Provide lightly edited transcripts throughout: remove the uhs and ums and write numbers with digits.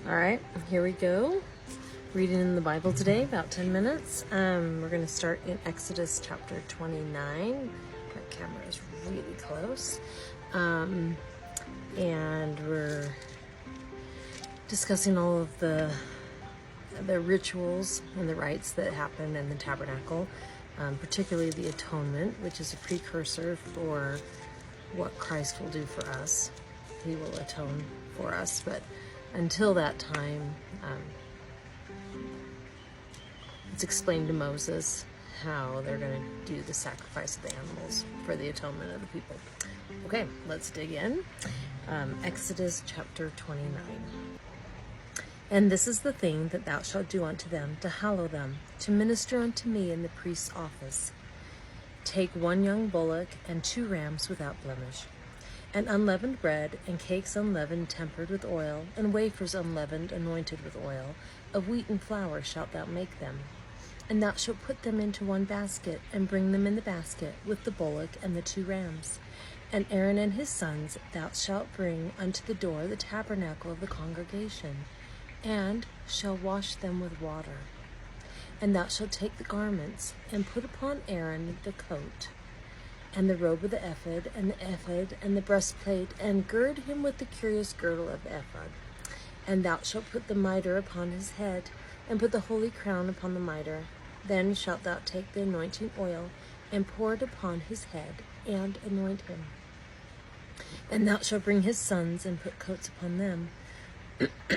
All right, here we go. Reading in the Bible today, about 10 minutes. We're going to start in Exodus chapter 29. My camera is really close. And we're discussing all of the rituals and the rites that happen in the tabernacle, particularly the atonement, which is a precursor for what Christ will do for us. He will atone for us, but until that time, it's explained to Moses how they're going to do the sacrifice of the animals for the atonement of the people. Okay, let's dig in. Exodus chapter 29. And this is the thing that thou shalt do unto them, to hallow them, to minister unto me in the priest's office. Take 1 young bullock and 2 rams without blemish, and unleavened bread, and cakes unleavened tempered with oil, and wafers unleavened anointed with oil. Of wheat and flour shalt thou make them. And thou shalt put them into 1 basket, and bring them in the basket with the bullock and the 2 rams. And Aaron and his sons thou shalt bring unto the door of the tabernacle of the congregation, and shall wash them with water. And thou shalt take the garments, and put upon Aaron the coat, and the robe of the ephod, and the breastplate, and gird him with the curious girdle of the ephod. And thou shalt put the mitre upon his head, and put the holy crown upon the mitre. Then shalt thou take the anointing oil, and pour it upon his head, and anoint him. And thou shalt bring his sons, and put coats upon them.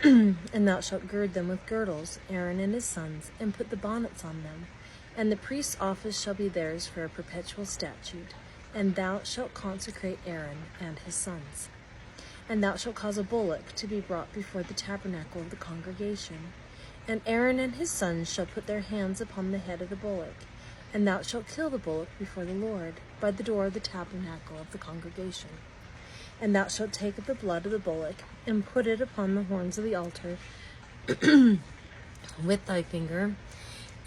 And thou shalt gird them with girdles, Aaron and his sons, and put the bonnets on them. And the priest's office shall be theirs for a perpetual statute. And thou shalt consecrate Aaron and his sons. And thou shalt cause a bullock to be brought before the tabernacle of the congregation. And Aaron and his sons shall put their hands upon the head of the bullock. And thou shalt kill the bullock before the Lord, by the door of the tabernacle of the congregation. And thou shalt take of the blood of the bullock, and put it upon the horns of the altar with thy finger,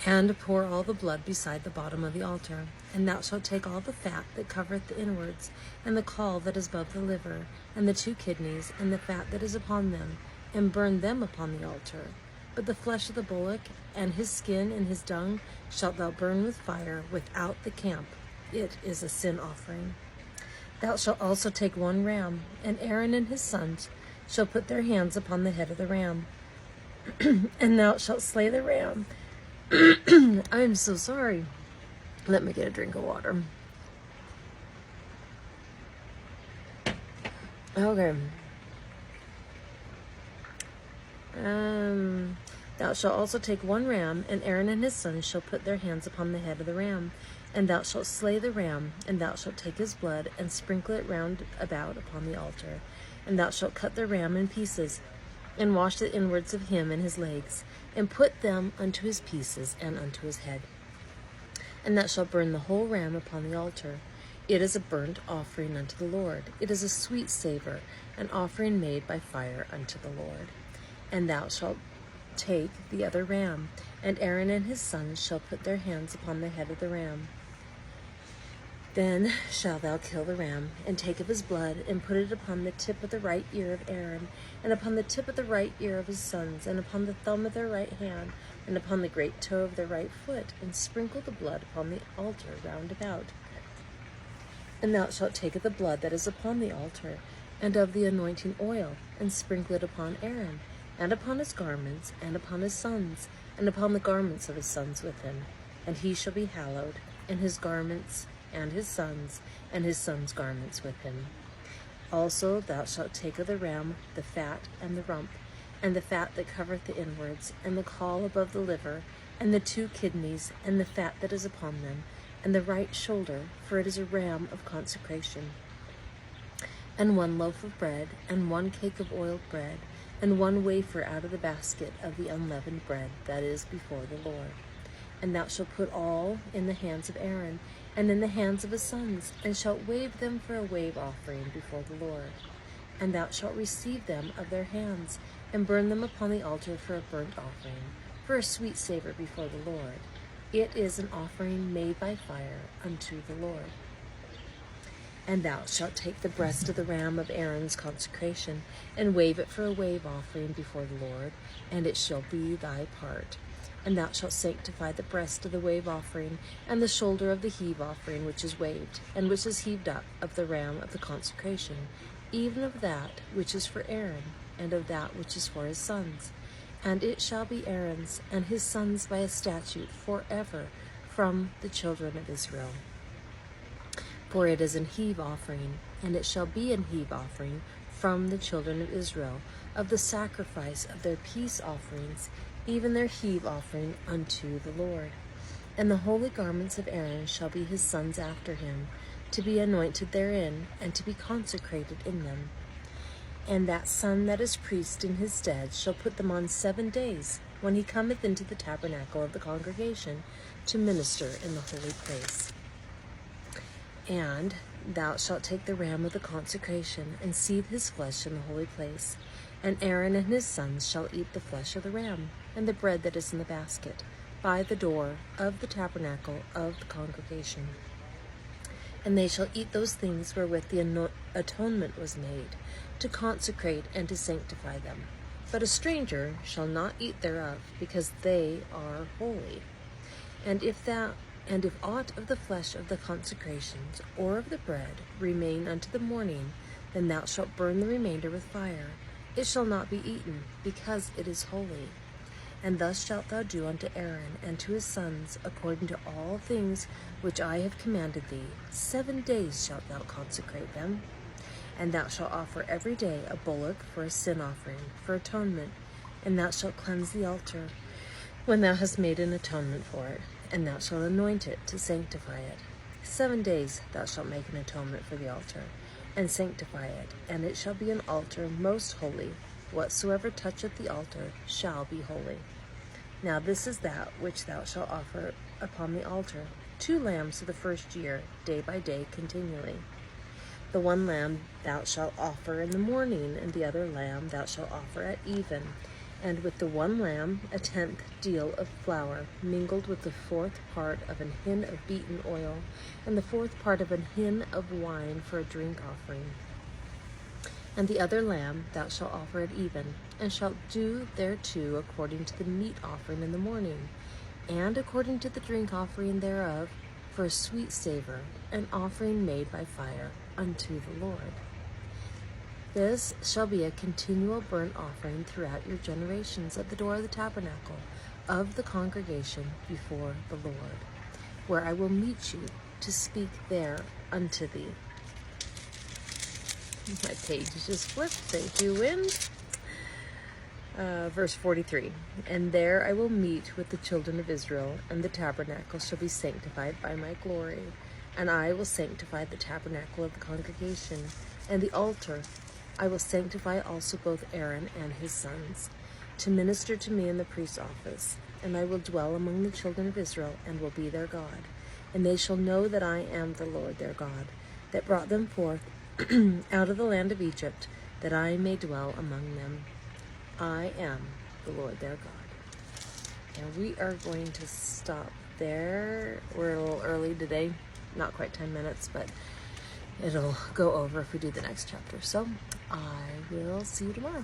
and pour all the blood beside the bottom of the altar. And thou shalt take all the fat that covereth the inwards, and the caul that is above the liver, and the 2 kidneys, and the fat that is upon them, and burn them upon the altar. But the flesh of the bullock, and his skin, and his dung, shalt thou burn with fire without the camp. It is a sin offering. Thou shalt also take 1 ram, and Aaron and his sons shall put their hands upon the head of the ram. And thou shalt slay the ram. I'm so sorry. Let me get a drink of water. Okay. Thou shalt also take 1 ram, and Aaron and his sons shall put their hands upon the head of the ram. And thou shalt slay the ram, and thou shalt take his blood, and sprinkle it round about upon the altar. And thou shalt cut the ram in pieces, and wash the inwards of him and his legs, and put them unto his pieces and unto his head. And thou shalt burn the whole ram upon the altar. It is a burnt offering unto the Lord. It is a sweet savour, an offering made by fire unto the Lord. And thou shalt take the other ram, and Aaron and his sons shall put their hands upon the head of the ram. Then shalt thou kill the ram, and take of his blood, and put it upon the tip of the right ear of Aaron, and upon the tip of the right ear of his sons, and upon the thumb of their right hand, and upon the great toe of their right foot, and sprinkle the blood upon the altar round about. And thou shalt take of the blood that is upon the altar, and of the anointing oil, and sprinkle it upon Aaron, and upon his garments, and upon his sons, and upon the garments of his sons with him. And he shall be hallowed, and his garments, and his sons' garments with him. Also thou shalt take of the ram the fat and the rump, and the fat that covereth the inwards, and the caul above the liver, and the 2 kidneys, and the fat that is upon them, and the right shoulder, for it is a ram of consecration. And 1 loaf of bread, and 1 cake of oiled bread, and 1 wafer out of the basket of the unleavened bread that is before the Lord. And thou shalt put all in the hands of Aaron, and in the hands of his sons, and shalt wave them for a wave offering before the Lord. And thou shalt receive them of their hands, and burn them upon the altar for a burnt offering, for a sweet savour before the Lord. It is an offering made by fire unto the Lord. And thou shalt take the breast of the ram of Aaron's consecration, and wave it for a wave offering before the Lord, and it shall be thy part. And thou shalt sanctify the breast of the wave offering, and the shoulder of the heave offering which is waved, and which is heaved up, of the ram of the consecration, even of that which is for Aaron, and of that which is for his sons. And it shall be Aaron's and his sons by a statute forever from the children of Israel. For it is an heave offering, and it shall be an heave offering from the children of Israel, of the sacrifice of their peace offerings, even their heave offering unto the Lord. And the holy garments of Aaron shall be his sons after him, to be anointed therein, and to be consecrated in them. And that son that is priest in his stead shall put them on 7 days, when he cometh into the tabernacle of the congregation, to minister in the holy place. And thou shalt take the ram of the consecration, and seethe his flesh in the holy place. And Aaron and his sons shall eat the flesh of the ram, and the bread that is in the basket, by the door of the tabernacle of the congregation. And they shall eat those things wherewith the atonement was made, to consecrate and to sanctify them. But a stranger shall not eat thereof, because they are holy. And if aught of the flesh of the consecrations, or of the bread, remain unto the morning, then thou shalt burn the remainder with fire. It shall not be eaten, because it is holy. And thus shalt thou do unto Aaron and to his sons, according to all things which I have commanded thee. 7 days shalt thou consecrate them. And thou shalt offer every day a bullock for a sin offering, for atonement. And thou shalt cleanse the altar, when thou hast made an atonement for it. And thou shalt anoint it to sanctify it. 7 days thou shalt make an atonement for the altar, and sanctify it. And it shall be an altar most holy. Whatsoever toucheth the altar shall be holy. Now this is that which thou shalt offer upon the altar: 2 lambs of the first year, day by day continually. The one lamb thou shalt offer in the morning, and the other lamb thou shalt offer at even. And with the one lamb 1/10 deal of flour, mingled with the 4th part of an hin of beaten oil, and the 4th part of an hin of wine for a drink offering. And the other lamb thou shalt offer at even, and shalt do thereto according to the meat offering in the morning, and according to the drink offering thereof, for a sweet savor, an offering made by fire unto the Lord. This shall be a continual burnt offering throughout your generations at the door of the tabernacle of the congregation before the Lord, where I will meet you to speak there unto thee. My page just flipped. Thank you, wind. Verse 43. And there I will meet with the children of Israel, and the tabernacle shall be sanctified by my glory. And I will sanctify the tabernacle of the congregation, and the altar I will sanctify also both Aaron and his sons, to minister to me in the priest's office. And I will dwell among the children of Israel, and will be their God. And they shall know that I am the Lord their God, that brought them forth out of the land of Egypt, that I may dwell among them. I am the Lord their God. And we are going to stop there. We're a little early today, not quite 10 minutes, but it'll go over if we do the next chapter. So I will see you tomorrow.